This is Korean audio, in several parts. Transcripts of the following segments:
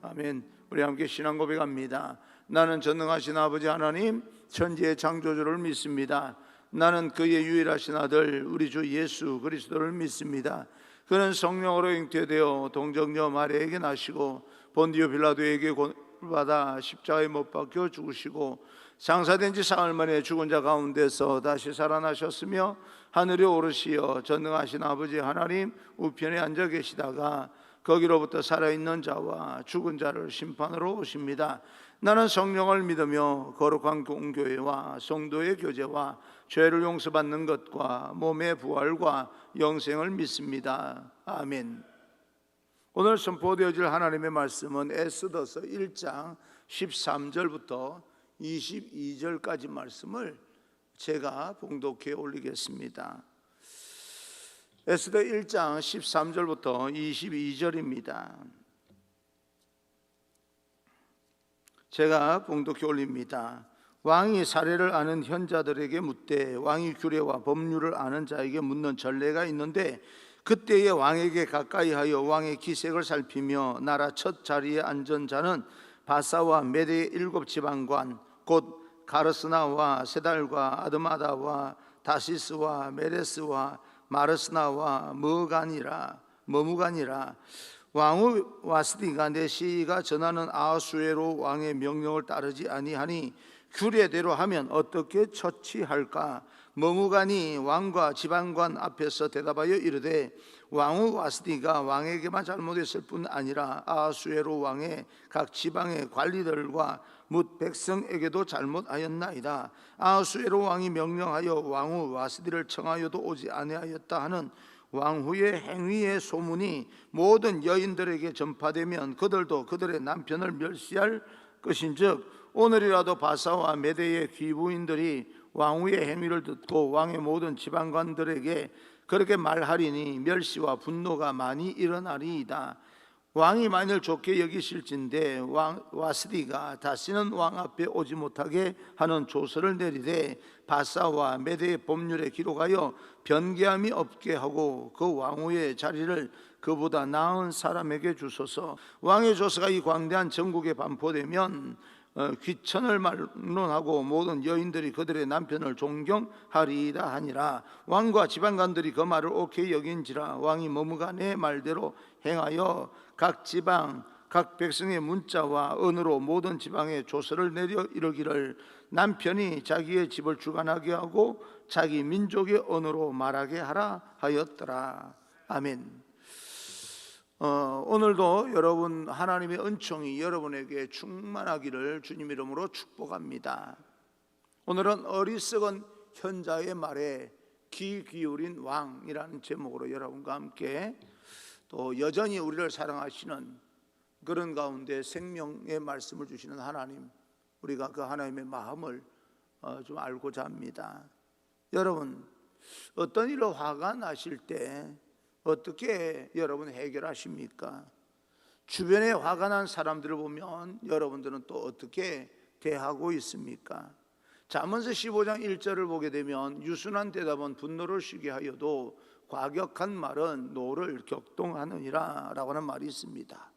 아멘. 우리 함께 신앙 고백합니다. 나는 전능하신 아버지 하나님 천지의 창조주를 믿습니다. 나는 그의 유일하신 아들 우리 주 예수 그리스도를 믿습니다. 그는 성령으로 잉태되어 동정녀 마리아에게 나시고 본디오 빌라도에게 고난받아 십자가에 못 박혀 죽으시고 장사된 지 사흘 만에 죽은 자 가운데서 다시 살아나셨으며 하늘에 오르시어 전능하신 아버지 하나님 우편에 앉아 계시다가 거기로부터 살아있는 자와 죽은 자를 심판으로 오십니다. 나는 성령을 믿으며 거룩한 공교회와 성도의 교제와 죄를 용서받는 것과 몸의 부활과 영생을 믿습니다. 아멘. 오늘 선포되어질 하나님의 말씀은 에스더서 1장 13절부터 22절까지 말씀을 제가 봉독해 올리겠습니다. 에스더 1장 13절부터 22절입니다. 제가 봉독해 올립니다. 왕이 사례를 아는 현자들에게 묻되 왕이 규례와 법률을 아는 자에게 묻는 전례가 있는데 그때에 왕에게 가까이하여 왕의 기색을 살피며 나라 첫 자리에 앉은 자는 바사와 메대의 7지방관 곧 가르스나와 세달과 아드마다와 다시스와 메레스와 마르스나와 머무간이라. 왕후 와스디가 내 시가 전하는 아하수에로 왕의 명령을 따르지 아니하니 규례대로 하면 어떻게 처치할까? 머무간이 왕과 지방관 앞에서 대답하여 이르되 왕후 와스디가 왕에게만 잘못했을 뿐 아니라 아하수에로 왕의 각 지방의 관리들과 뭇 백성에게도 잘못하였나이다. 아하수에로 왕이 명령하여 왕후 와스디를 청하여도 오지 아니하였다 하는 왕후의 행위의 소문이 모든 여인들에게 전파되면 그들도 그들의 남편을 멸시할 것인즉 오늘이라도 바사와 메대의 귀부인들이 왕후의 행위를 듣고 왕의 모든 지방관들에게 그렇게 말하리니 멸시와 분노가 많이 일어나리이다. 왕이 만일 좋게 여기실진데 와스디가 다시는 왕 앞에 오지 못하게 하는 조서를 내리되 바사와 메대의 법률에 기록하여 변개함이 없게 하고 그 왕후의 자리를 그보다 나은 사람에게 주소서. 왕의 조서가 이 광대한 전국에 반포되면 귀천을 말론하고 모든 여인들이 그들의 남편을 존경하리이다 하니라. 왕과 지방관들이 그 말을 옳게 여긴지라. 왕이 머무간의 말대로 행하여 각 지방 각 백성의 문자와 언어로 모든 지방에 조서를 내려 이르기를 남편이 자기의 집을 주관하게 하고 자기 민족의 언어로 말하게 하라 하였더라. 아멘. 오늘도 여러분 하나님의 은총이 여러분에게 충만하기를 주님 이름으로 축복합니다. 오늘은 어리석은 현자의 말에 귀 기울인 왕이라는 제목으로 여러분과 함께 또 여전히 우리를 사랑하시는 그런 가운데 생명의 말씀을 주시는 하나님, 우리가 그 하나님의 마음을 좀 알고자 합니다. 여러분, 어떤 일로 화가 나실 때 어떻게 여러분 해결하십니까? 주변에 화가 난 사람들을 보면 여러분들은 또 어떻게 대하고 있습니까? 잠언서 15장 1절을 보게 되면 유순한 대답은 분노를 쉬게 하여도 과격한 말은 노를 격동하느니라 라고 하는 말이 있습니다.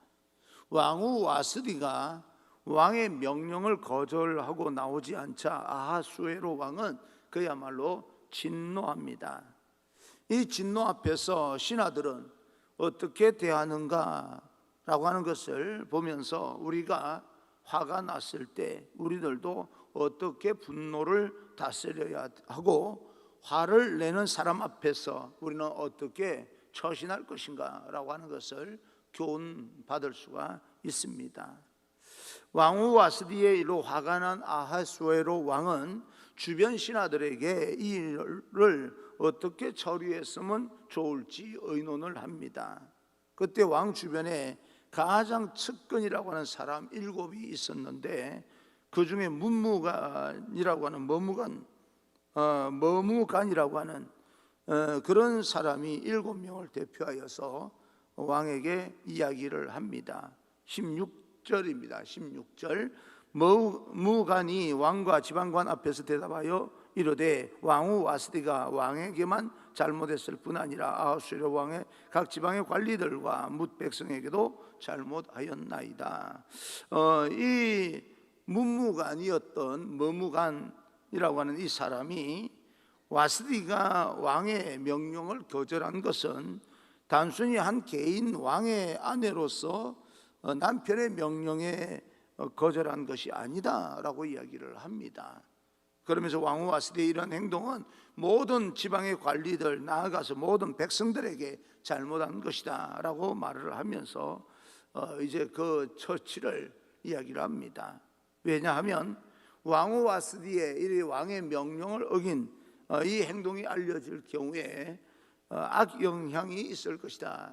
왕후 와스디가 왕의 명령을 거절하고 나오지 않자 아하수에로 왕은 그야말로 진노합니다. 이 진노 앞에서 신하들은 어떻게 대하는가 라고 하는 것을 보면서 우리가 화가 났을 때 우리들도 어떻게 분노를 다스려야 하고 화를 내는 사람 앞에서 우리는 어떻게 처신할 것인가 라고 하는 것을 교훈받을 수가 있습니다. 왕후 와스디의 일로 화가 난 아하수에로 왕은 주변 신하들에게 이 일을 어떻게 처리했으면 좋을지 의논을 합니다. 그때 왕 주변에 가장 측근이라고 하는 사람 7이 있었는데 그 중에 문무간이라고 하는 머무간이라고 하는 그런 사람이 7명을 대표하여서 왕에게 이야기를 합니다. 16절입니다. 16절 머무간이 왕과 지방관 앞에서 대답하여 이르되 왕후 와스디가 왕에게만 잘못했을 뿐 아니라 아하수에로 왕의 각 지방의 관리들과 뭇 백성에게도 잘못하였나이다. 이 문무관이었던 머무간이라고 하는 이 사람이 와스디가 왕의 명령을 거절한 것은 단순히 한 개인 왕의 아내로서 남편의 명령에 거절한 것이 아니다라고 이야기를 합니다. 그러면서 왕후 와스디의 이런 행동은 모든 지방의 관리들, 나아가서 모든 백성들에게 잘못한 것이다 라고 말을 하면서 이제 그 처치를 이야기를 합니다. 왜냐하면 왕후 와스디의 이 왕의 명령을 어긴 이 행동이 알려질 경우에 악영향이 있을 것이다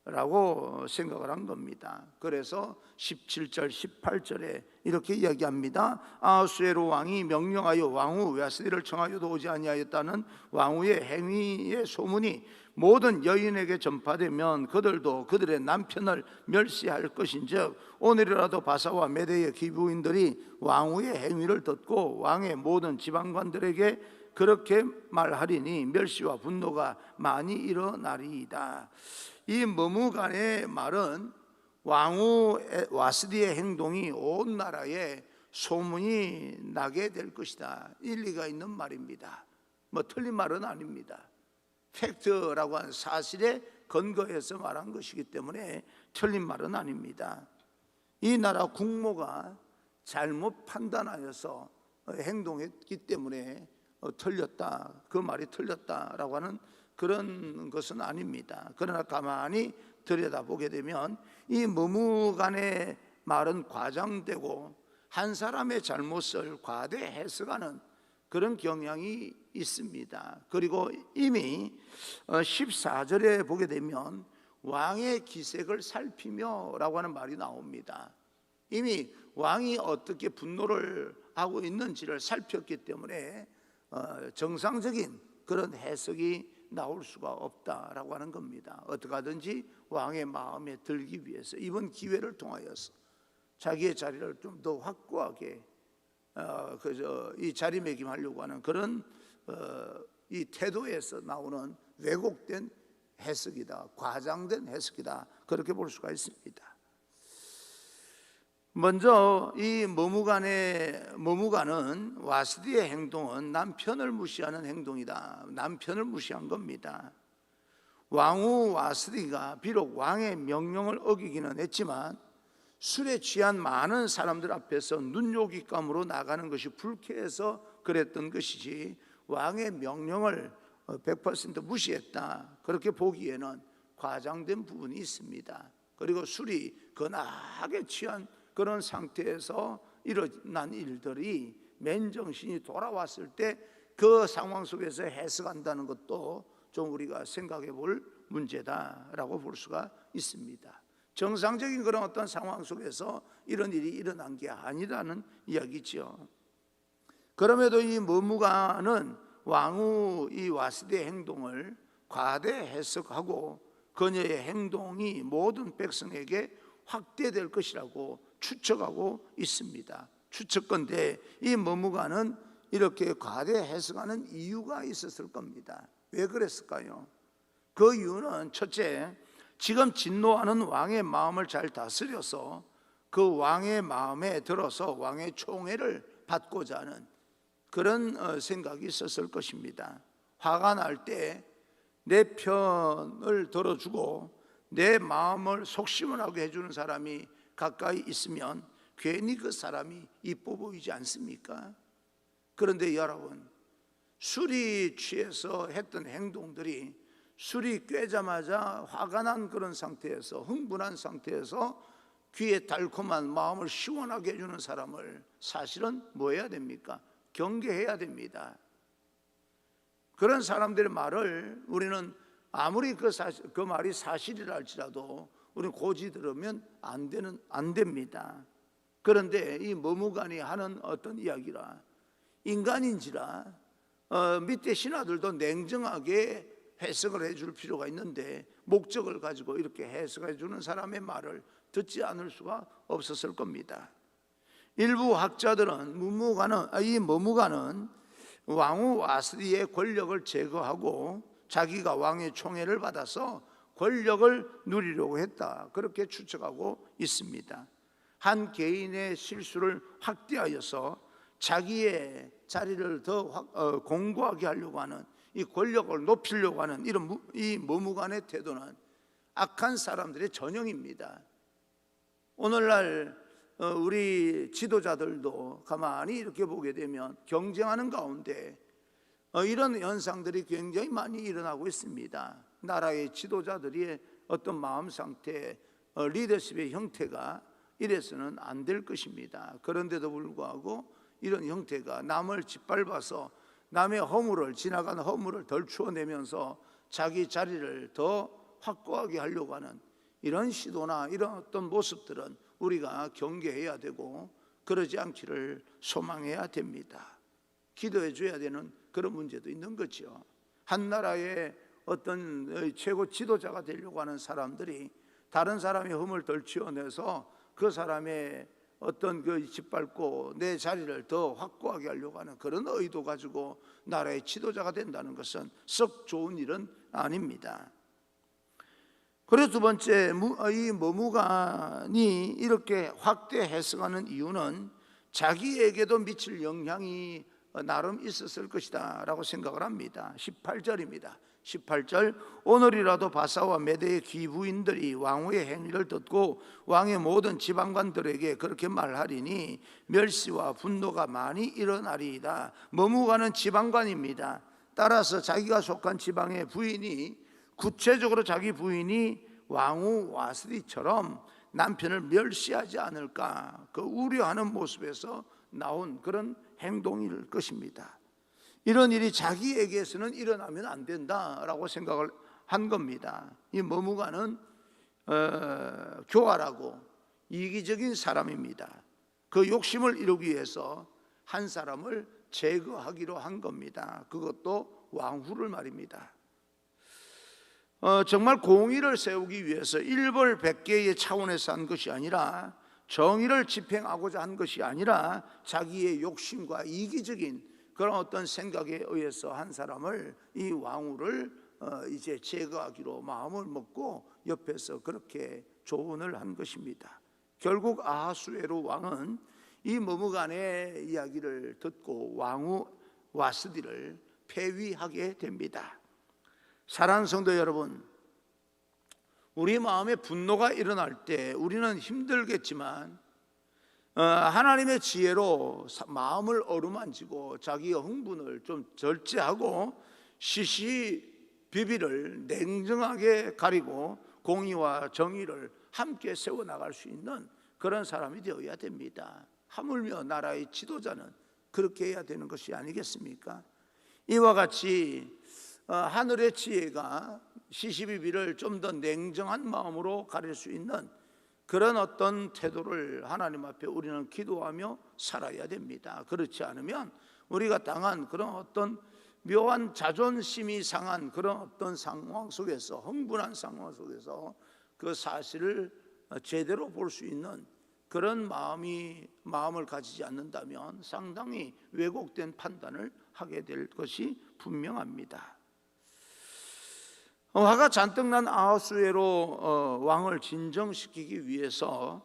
라고 생각을 한 겁니다. 그래서 17절 18절에 이렇게 이야기합니다. 아하수에로 왕이 명령하여 왕후 와스디를 청하여도 오지 아니하였다는 왕후의 행위의 소문이 모든 여인에게 전파되면 그들도 그들의 남편을 멸시할 것인즉 오늘이라도 바사와 메대의 기부인들이 왕후의 행위를 듣고 왕의 모든 지방관들에게 그렇게 말하리니 멸시와 분노가 많이 일어나리이다. 이 머무간의 말은 왕후 와스디의 행동이 온 나라에 소문이 나게 될 것이다. 일리가 있는 말입니다. 뭐 틀린 말은 아닙니다. 팩트라고 하는 사실에 근거해서 말한 것이기 때문에 틀린 말은 아닙니다. 이 나라 국모가 잘못 판단하여서 행동했기 때문에 틀렸다, 그 말이 틀렸다라고 하는 그런 것은 아닙니다. 그러나 가만히 들여다보게 되면 이 머무간의 말은 과장되고 한 사람의 잘못을 과대 해석하는 그런 경향이 있습니다. 그리고 이미 14절에 보게 되면 왕의 기색을 살피며 라고 하는 말이 나옵니다. 이미 왕이 어떻게 분노를 하고 있는지를 살폈기 때문에 정상적인 그런 해석이 나올 수가 없다라고 하는 겁니다. 어떻게 하든지 왕의 마음에 들기 위해서 이번 기회를 통하여서 자기의 자리를 좀 더 확고하게 이 자리매김하려고 하는 그런 이 태도에서 나오는 왜곡된 해석이다, 과장된 해석이다, 그렇게 볼 수가 있습니다. 먼저 이 머무간은 와스디의 행동은 남편을 무시하는 행동이다. 남편을 무시한 겁니다. 왕후 와스디가 비록 왕의 명령을 어기기는 했지만 술에 취한 많은 사람들 앞에서 눈요깃감으로 나가는 것이 불쾌해서 그랬던 것이지 왕의 명령을 100% 무시했다, 그렇게 보기에는 과장된 부분이 있습니다. 그리고 술이 거나하게 취한 그런 상태에서 일어난 일들이 맨정신이 돌아왔을 때 그 상황 속에서 해석한다는 것도 좀 우리가 생각해 볼 문제다라고 볼 수가 있습니다. 정상적인 그런 어떤 상황 속에서 이런 일이 일어난 게 아니라는 이야기죠. 그럼에도 이 머무간은 왕후 이 와스디의 행동을 과대 해석하고 그녀의 행동이 모든 백성에게 확대될 것이라고 추측하고 있습니다. 추측건데 이 머무간은 이렇게 과대 해석하는 이유가 있었을 겁니다. 왜 그랬을까요? 그 이유는 첫째, 지금 진노하는 왕의 마음을 잘 다스려서 그 왕의 마음에 들어서 왕의 총애를 받고자 하는 그런 생각이 있었을 것입니다. 화가 날 때 내 편을 들어주고 내 마음을 속시원하게 해주는 사람이 가까이 있으면 괜히 그 사람이 이뻐 보이지 않습니까? 그런데 여러분, 술이 취해서 했던 행동들이 술이 꿰자마자 화가 난 그런 상태에서, 흥분한 상태에서 귀에 달콤한 마음을 시원하게 해주는 사람을 사실은 뭐 해야 됩니까? 경계해야 됩니다. 그런 사람들의 말을 우리는 아무리 그 말이 사실이라 할지라도 우리는 고지 들으면 안 됩니다. 그런데 이 머무간이 하는 어떤 이야기라, 인간인지라 밑에 신하들도 냉정하게 해석을 해줄 필요가 있는데 목적을 가지고 이렇게 해석해 주는 사람의 말을 듣지 않을 수가 없었을 겁니다. 일부 학자들은 이 머무간은 왕후 와스디의 권력을 제거하고 자기가 왕의 총애를 받아서 권력을 누리려고 했다, 그렇게 추측하고 있습니다. 한 개인의 실수를 확대하여서 자기의 자리를 더 공고하게 하려고 하는, 이 권력을 높이려고 하는 이런 이 머무간의 태도는 악한 사람들의 전형입니다. 오늘날 우리 지도자들도 가만히 이렇게 보게 되면 경쟁하는 가운데 이런 현상들이 굉장히 많이 일어나고 있습니다. 나라의 지도자들의 어떤 마음 상태, 리더십의 형태가 이래서는 안 될 것입니다. 그런데도 불구하고 이런 형태가 남을 짓밟아서 남의 허물을, 지나가는 허물을 덜추어내면서 자기 자리를 더 확고하게 하려고 하는 이런 시도나 이런 어떤 모습들은 우리가 경계해야 되고 그러지 않기를 소망해야 됩니다. 기도해 줘야 되는 그런 문제도 있는 거죠. 한 나라의 어떤 최고 지도자가 되려고 하는 사람들이 다른 사람의 흠을 덜치워내서 그 사람의 어떤 그 짓밟고 내 자리를 더 확고하게 하려고 하는 그런 의도 가지고 나라의 지도자가 된다는 것은 썩 좋은 일은 아닙니다. 그리고 두 번째, 이 머무간이 이렇게 확대 해석하는 이유는 자기에게도 미칠 영향이 나름 있었을 것이다 라고 생각을 합니다. 18절입니다. 18절, 오늘이라도 바사와 메대의 귀부인들이 왕후의 행위를 듣고 왕의 모든 지방관들에게 그렇게 말하리니 멸시와 분노가 많이 일어나리이다. 머무가는 지방관입니다. 따라서 자기가 속한 지방의 부인이, 구체적으로 자기 부인이 왕후 와스디처럼 남편을 멸시하지 않을까, 그 우려하는 모습에서 나온 그런 행동일 것입니다. 이런 일이 자기에게서는 일어나면 안 된다라고 생각을 한 겁니다. 이 머무가는 교활하고 이기적인 사람입니다. 그 욕심을 이루기 위해서 한 사람을 제거하기로 한 겁니다. 그것도 왕후를 말입니다. 정말 공의를 세우기 위해서 일벌백계의 차원에서 한 것이 아니라, 정의를 집행하고자 한 것이 아니라 자기의 욕심과 이기적인 그런 어떤 생각에 의해서 한 사람을, 이 왕후를 이제 제거하기로 마음을 먹고 옆에서 그렇게 조언을 한 것입니다. 결국 아하수에로 왕은 이 머무간의 이야기를 듣고 왕후 와스디를 폐위하게 됩니다. 사랑하는 성도 여러분, 우리 마음에 분노가 일어날 때 우리는 힘들겠지만 하나님의 지혜로 마음을 어루만지고 자기의 흥분을 좀 절제하고 시시비비를 냉정하게 가리고 공의와 정의를 함께 세워나갈 수 있는 그런 사람이 되어야 됩니다. 하물며 나라의 지도자는 그렇게 해야 되는 것이 아니겠습니까? 이와 같이 하늘의 지혜가 시시비비를 좀 더 냉정한 마음으로 가릴 수 있는 그런 어떤 태도를 하나님 앞에 우리는 기도하며 살아야 됩니다. 그렇지 않으면 우리가 당한 그런 어떤 묘한 자존심이 상한 그런 어떤 상황 속에서, 흥분한 상황 속에서 그 사실을 제대로 볼 수 있는 그런 마음을 가지지 않는다면 상당히 왜곡된 판단을 하게 될 것이 분명합니다. 화가 잔뜩 난 아하수에로 왕을 진정시키기 위해서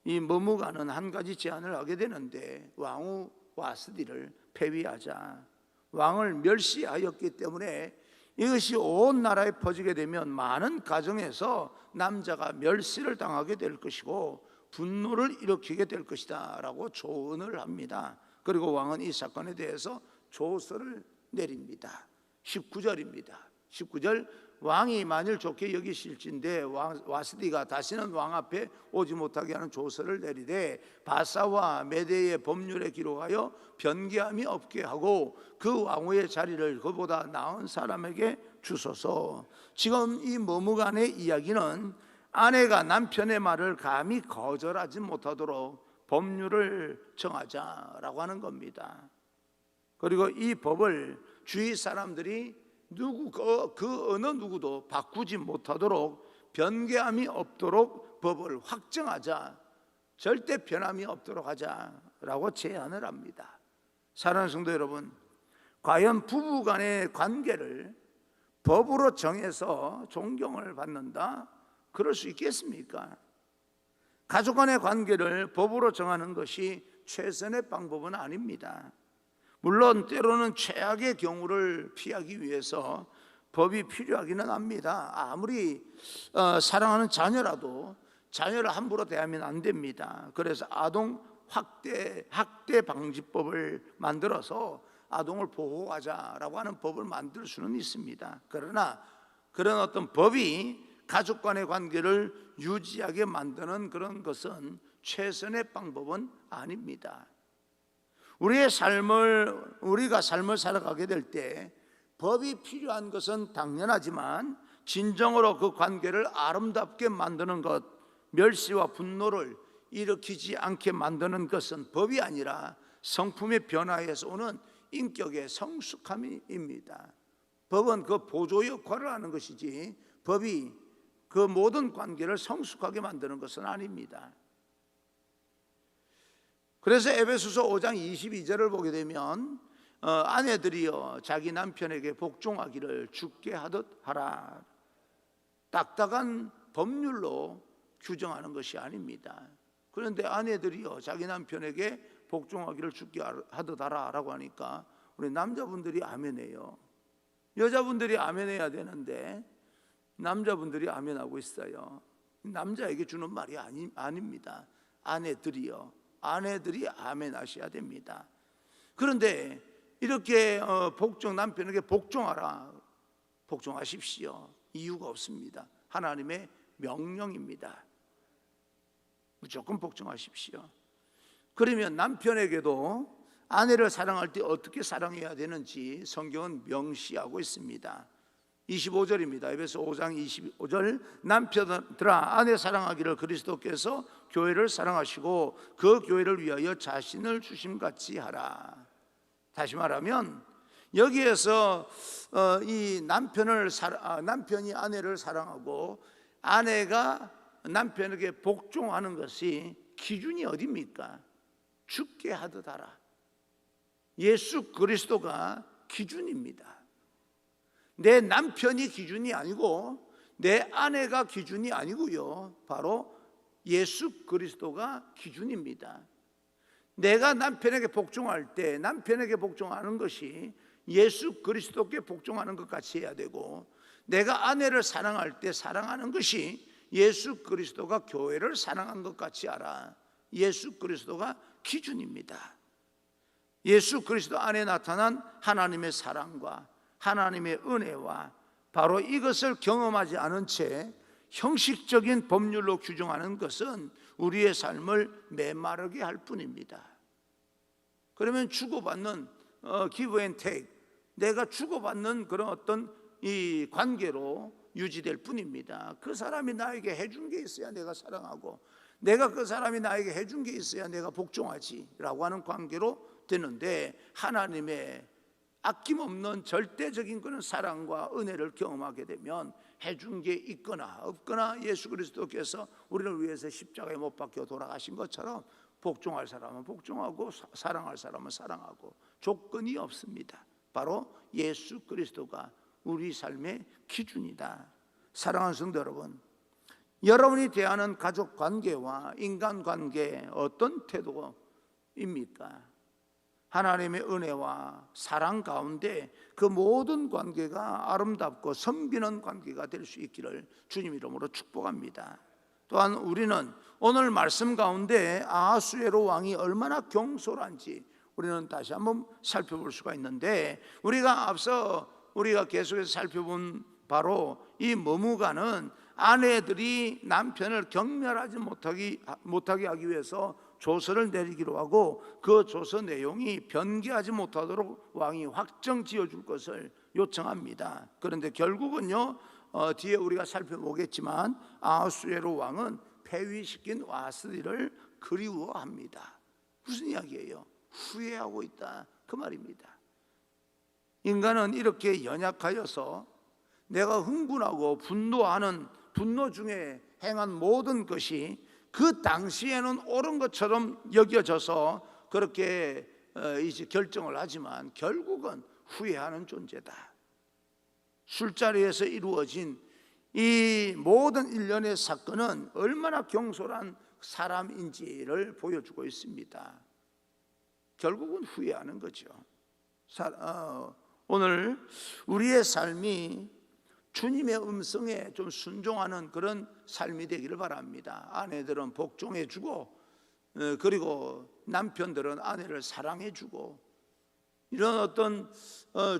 이 머무가는 한 가지 제안을 하게 되는데, 왕후 와스디를 폐위하자. 왕을 멸시하였기 때문에 이것이 온 나라에 퍼지게 되면 많은 가정에서 남자가 멸시를 당하게 될 것이고 분노를 일으키게 될 것이다 라고 조언을 합니다. 그리고 왕은 이 사건에 대해서 조서를 내립니다. 19절입니다. 19절, 왕이 만일 좋게 여기실진데 와스디가 다시는 왕 앞에 오지 못하게 하는 조서를 내리되 바사와 메대의 법률에 기록하여 변개함이 없게 하고 그 왕후의 자리를 그보다 나은 사람에게 주소서. 지금 이 머무간의 이야기는 아내가 남편의 말을 감히 거절하지 못하도록 법률을 정하자라고 하는 겁니다. 그리고 이 법을 주위 사람들이 그 어느 누구도 바꾸지 못하도록 변개함이 없도록 법을 확정하자, 절대 변함이 없도록 하자라고 제안을 합니다. 사랑하는 성도 여러분, 과연 부부 간의 관계를 법으로 정해서 존경을 받는다? 그럴 수 있겠습니까? 가족 간의 관계를 법으로 정하는 것이 최선의 방법은 아닙니다. 물론 때로는 최악의 경우를 피하기 위해서 법이 필요하기는 합니다. 아무리 사랑하는 자녀라도 자녀를 함부로 대하면 안 됩니다. 그래서 아동 학대 방지법을 만들어서 아동을 보호하자라고 하는 법을 만들 수는 있습니다. 그러나 그런 어떤 법이 가족 간의 관계를 유지하게 만드는 그런 것은 최선의 방법은 아닙니다. 우리가 삶을 살아가게 될 때 법이 필요한 것은 당연하지만 진정으로 그 관계를 아름답게 만드는 것, 멸시와 분노를 일으키지 않게 만드는 것은 법이 아니라 성품의 변화에서 오는 인격의 성숙함입니다. 법은 그 보조 역할을 하는 것이지 법이 그 모든 관계를 성숙하게 만드는 것은 아닙니다. 그래서 에베소서 5장 22절을 보게 되면 아내들이여 자기 남편에게 복종하기를 주께 하듯 하라. 딱딱한 법률로 규정하는 것이 아닙니다. 그런데 아내들이여 자기 남편에게 복종하기를 주께 하듯 하라라고 하니까 우리 남자분들이 아멘해요. 여자분들이 아멘해야 되는데 남자분들이 아멘하고 있어요. 남자에게 주는 말이 아닙니다. 아내들이요, 아내들이 아멘하셔야 됩니다. 그런데 이렇게 남편에게 복종하라, 복종하십시오. 이유가 없습니다. 하나님의 명령입니다. 무조건 복종하십시오. 그러면 남편에게도 아내를 사랑할 때 어떻게 사랑해야 되는지 성경은 명시하고 있습니다. 25절입니다. 에베소 5장 25절 남편들아 아내 사랑하기를 그리스도께서 교회를 사랑하시고 그 교회를 위하여 자신을 주심같이 하라. 다시 말하면 여기에서 이 남편이 아내를 사랑하고 아내가 남편에게 복종하는 것이 기준이 어디입니까? 주께 하듯 하라. 예수 그리스도가 기준입니다. 내 남편이 기준이 아니고 내 아내가 기준이 아니고요, 바로 예수 그리스도가 기준입니다. 내가 남편에게 복종할 때 남편에게 복종하는 것이 예수 그리스도께 복종하는 것 같이 해야 되고, 내가 아내를 사랑할 때 사랑하는 것이 예수 그리스도가 교회를 사랑한 것 같이 하라. 예수 그리스도가 기준입니다. 예수 그리스도 안에 나타난 하나님의 사랑과 하나님의 은혜와 바로 이것을 경험하지 않은 채 형식적인 법률로 규정하는 것은 우리의 삶을 메마르게 할 뿐입니다. 그러면 주고받는 give and take, 내가 주고받는 그런 어떤 이 관계로 유지될 뿐입니다. 그 사람이 나에게 해준 게 있어야 내가 사랑하고, 내가 그 사람이 나에게 해준 게 있어야 내가 복종하지 라고 하는 관계로 되는데, 하나님의 아낌없는 절대적인 그런 사랑과 은혜를 경험하게 되면 해준 게 있거나 없거나 예수 그리스도께서 우리를 위해서 십자가에 못 박혀 돌아가신 것처럼 복종할 사람은 복종하고 사랑할 사람은 사랑하고 조건이 없습니다. 바로 예수 그리스도가 우리 삶의 기준이다. 사랑하는 성도 여러분, 여러분이 대하는 가족 관계와 인간 관계 어떤 태도입니까? 하나님의 은혜와 사랑 가운데 그 모든 관계가 아름답고 섬기는 관계가 될 수 있기를 주님 이름으로 축복합니다. 또한 우리는 오늘 말씀 가운데 아하수에로 왕이 얼마나 경솔한지 우리는 다시 한번 살펴볼 수가 있는데, 우리가 계속해서 살펴본 바로 이 머무가는 아내들이 남편을 경멸하지 못하게 하기 위해서 조서를 내리기로 하고, 그 조서 내용이 변개하지 못하도록 왕이 확정 지어줄 것을 요청합니다. 그런데 결국은요, 뒤에 우리가 살펴보겠지만 아하수에로 왕은 폐위시킨 와스디를 그리워합니다. 무슨 이야기예요? 후회하고 있다, 그 말입니다. 인간은 이렇게 연약하여서 내가 흥분하고 분노 중에 행한 모든 것이 그 당시에는 옳은 것처럼 여겨져서 그렇게 이제 결정을 하지만 결국은 후회하는 존재다. 술자리에서 이루어진 이 모든 일련의 사건은 얼마나 경솔한 사람인지를 보여주고 있습니다. 결국은 후회하는 거죠. 오늘 우리의 삶이 주님의 음성에 좀 순종하는 그런 삶이 되기를 바랍니다. 아내들은 복종해주고, 그리고 남편들은 아내를 사랑해주고, 이런 어떤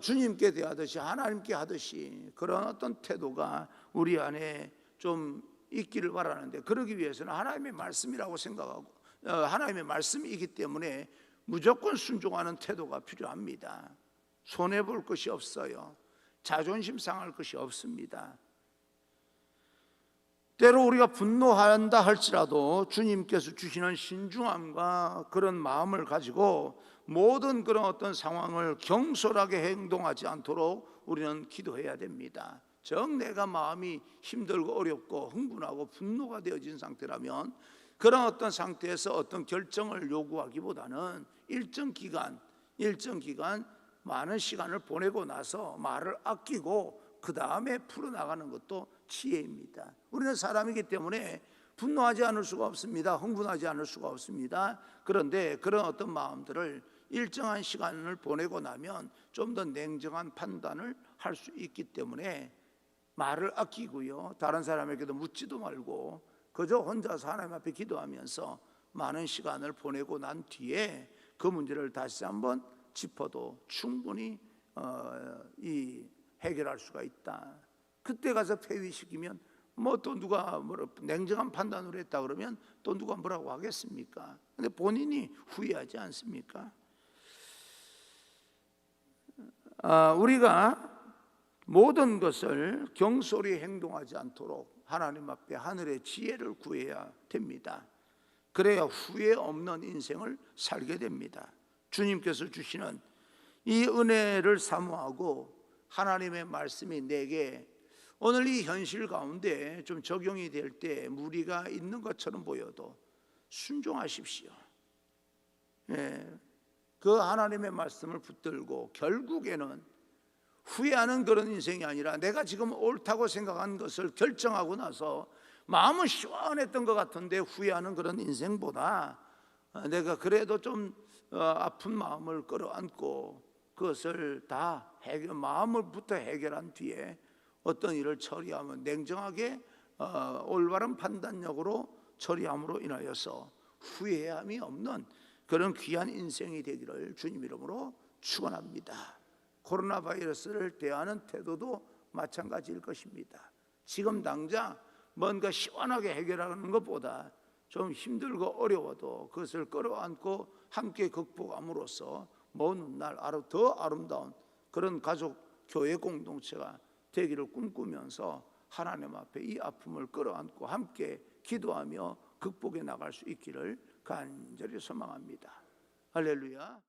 주님께 대하듯이 하나님께 하듯이 그런 어떤 태도가 우리 안에 좀 있기를 바라는데, 그러기 위해서는 하나님의 말씀이라고 생각하고 하나님의 말씀이기 때문에 무조건 순종하는 태도가 필요합니다. 손해볼 것이 없어요. 자존심 상할 것이 없습니다. 때로 우리가 분노한다 할지라도 주님께서 주시는 신중함과 그런 마음을 가지고 모든 그런 어떤 상황을 경솔하게 행동하지 않도록 우리는 기도해야 됩니다. 정 내가 마음이 힘들고 어렵고 흥분하고 분노가 되어진 상태라면 그런 어떤 상태에서 어떤 결정을 요구하기보다는 일정 기간 많은 시간을 보내고 나서 말을 아끼고 그 다음에 풀어나가는 것도 지혜입니다. 우리는 사람이기 때문에 분노하지 않을 수가 없습니다. 흥분하지 않을 수가 없습니다. 그런데 그런 어떤 마음들을 일정한 시간을 보내고 나면 좀 더 냉정한 판단을 할 수 있기 때문에 말을 아끼고요, 다른 사람에게도 묻지도 말고 그저 혼자서 하나님 앞에 기도하면서 많은 시간을 보내고 난 뒤에 그 문제를 다시 한번 짚어도 충분히 해결할 수가 있다. 그때 가서 폐위시키면 뭐 또 누가 냉정한 판단으로 했다 그러면 또 누가 뭐라고 하겠습니까? 근데 본인이 후회하지 않습니까? 우리가 모든 것을 경솔히 행동하지 않도록 하나님 앞에 하늘의 지혜를 구해야 됩니다. 그래야 후회 없는 인생을 살게 됩니다. 주님께서 주시는 이 은혜를 사모하고 하나님의 말씀이 내게 오늘 이 현실 가운데 좀 적용이 될 때 무리가 있는 것처럼 보여도 순종하십시오. 그 하나님의 말씀을 붙들고 결국에는 후회하는 그런 인생이 아니라 내가 지금 옳다고 생각한 것을 결정하고 나서 마음은 시원했던 것 같은데 후회하는 그런 인생보다 내가 그래도 좀 아픈 마음을 끌어안고 그것을 다 마음을부터 해결한 뒤에 어떤 일을 처리하면 냉정하게 올바른 판단력으로 처리함으로 인하여서 후회함이 없는 그런 귀한 인생이 되기를 주님 이름으로 축원합니다. 코로나 바이러스를 대하는 태도도 마찬가지일 것입니다. 지금 당장 뭔가 시원하게 해결하는 것보다 좀 힘들고 어려워도 그것을 끌어안고 함께 극복함으로써 먼 훗날 더 아름다운 그런 가족 교회 공동체가 되기를 꿈꾸면서 하나님 앞에 이 아픔을 끌어안고 함께 기도하며 극복해 나갈 수 있기를 간절히 소망합니다. 할렐루야.